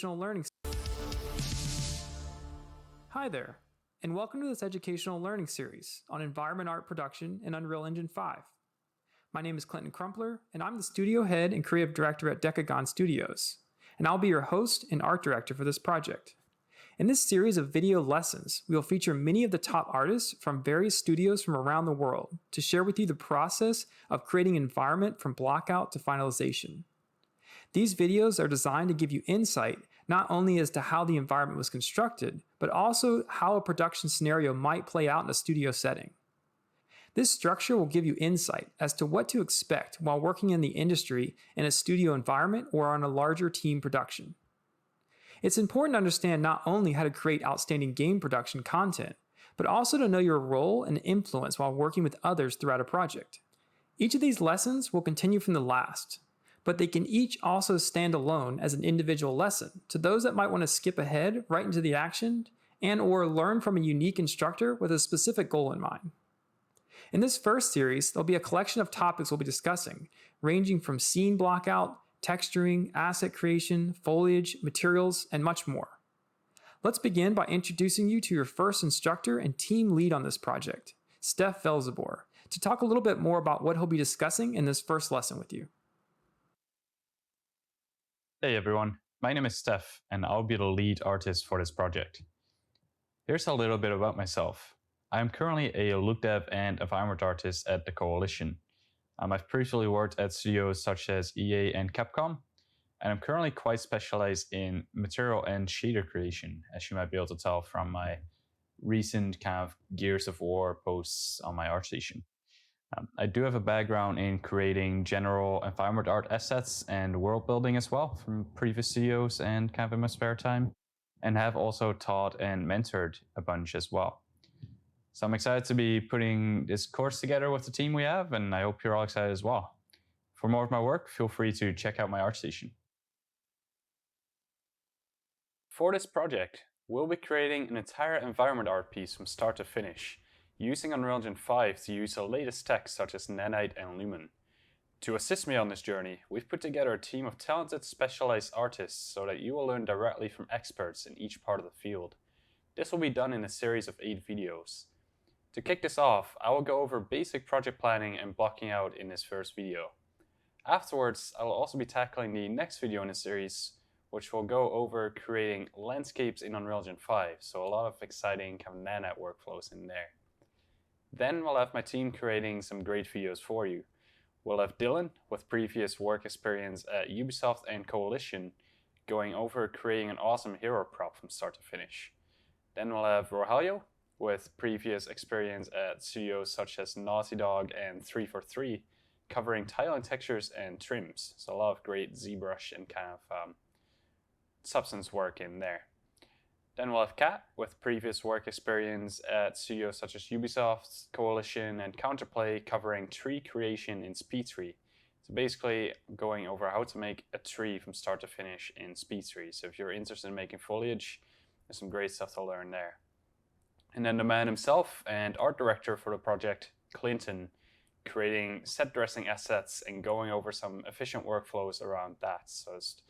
educational learning. Hi there, and welcome to this educational learning series on environment art production in Unreal Engine 5. My name is Clinton Crumpler, and I'm the studio head and creative director at Decagon Studios, and I'll be your host and art director for this project. In this series of video lessons, we will feature many of the top artists from various studios from around the world to share with you the process of creating an environment from blockout to finalization. These videos are designed to give you insight not only as to how the environment was constructed, but also how a production scenario might play out in a studio setting. This structure will give you insight as to what to expect while working in the industry in a studio environment or on a larger team production. It's important to understand not only how to create outstanding game production content, but also to know your role and influence while working with others throughout a project. Each of these lessons will continue from the last, but they can each also stand alone as an individual lesson to those that might want to skip ahead right into the action and or learn from a unique instructor with a specific goal in mind. In this first series, there'll be a collection of topics we'll be discussing, ranging from scene blockout, texturing, asset creation, foliage, materials, and much more. Let's begin by introducing you to your first instructor and team lead on this project, Steph Velzebor, to talk a little bit more about what he'll be discussing in this first lesson with you. Hey everyone, my name is Steph, and I'll be the lead artist for this project. Here's a little bit about myself. I am currently a look dev and environment artist at the Coalition. I've previously worked at studios such as EA and Capcom, and I'm currently quite specialized in material and shader creation, as you might be able to tell from my recent kind of Gears of War posts on my ArtStation. I do have a background in creating general environment art assets and world building as well from previous studios and kind of in my spare time, and have also taught and mentored a bunch as well. So I'm excited to be putting this course together with the team we have, and I hope you're all excited as well. For more of my work, feel free to check out my ArtStation. For this project, we'll be creating an entire environment art piece from start to finish, using Unreal Engine 5 to use the latest tech such as Nanite and Lumen. To assist me on this journey, we've put together a team of talented specialized artists so that you will learn directly from experts in each part of the field. This will be done in a series of 8 videos. To kick this off, I will go over basic project planning and blocking out in this first video. Afterwards, I will also be tackling the next video in the series, which will go over creating landscapes in Unreal Engine 5, so a lot of exciting kind of Nanite workflows in there. Then we'll have my team creating some great videos for you. We'll have Dylan, with previous work experience at Ubisoft and Coalition, going over creating an awesome hero prop from start to finish. Then we'll have Rogelio, with previous experience at studios such as Naughty Dog and 343, covering tiling textures and trims. So a lot of great ZBrush and kind of substance work in there. Then we'll have Kat, with previous work experience at studios such as Ubisoft, Coalition, and Counterplay, covering tree creation in SpeedTree. So basically going over how to make a tree from start to finish in SpeedTree. So if you're interested in making foliage, there's some great stuff to learn there. And then the man himself and art director for the project, Clinton, creating set dressing assets and going over some efficient workflows around that. So it's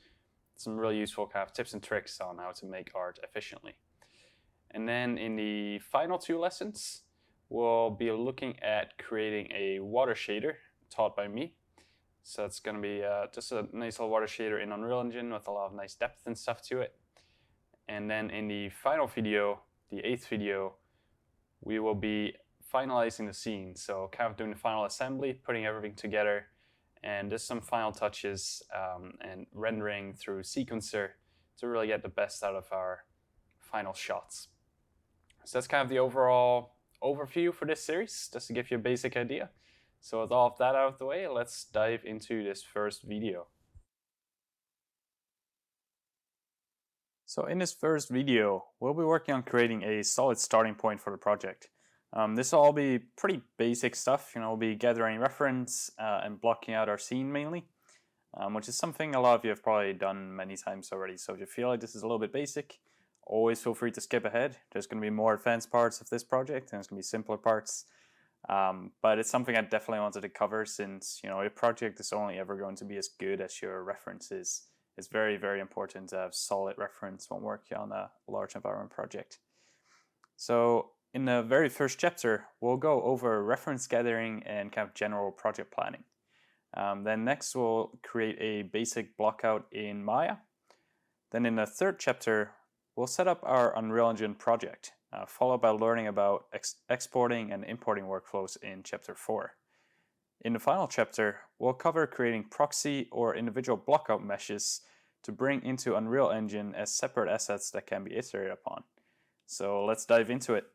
some really useful kind of tips and tricks on how to make art efficiently. And then in the final 2 lessons, we'll be looking at creating a water shader taught by me. So it's going to be just a nice little water shader in Unreal Engine with a lot of nice depth and stuff to it. And then in the final video, the 8th video, we will be finalizing the scene. So kind of doing the final assembly, putting everything together, and just some final touches and rendering through Sequencer to really get the best out of our final shots. So that's kind of the overall overview for this series, just to give you a basic idea. So with all of that out of the way, let's dive into this first video. So in this first video, we'll be working on creating a solid starting point for the project. This will all be pretty basic stuff. We'll be gathering reference and blocking out our scene mainly, which is something a lot of you have probably done many times already. So if you feel like this is a little bit basic, always feel free to skip ahead. There's going to be more advanced parts of this project, and there's going to be simpler parts. But it's something I definitely wanted to cover since, your project is only ever going to be as good as your references It's very, very important to have solid reference when working on a large environment project. So in the very first chapter, we'll go over reference gathering and kind of general project planning. Then next, we'll create a basic blockout in Maya. Then in the third chapter, we'll set up our Unreal Engine project, followed by learning about exporting and importing workflows in chapter 4. In the final chapter, we'll cover creating proxy or individual blockout meshes to bring into Unreal Engine as separate assets that can be iterated upon. So let's dive into it.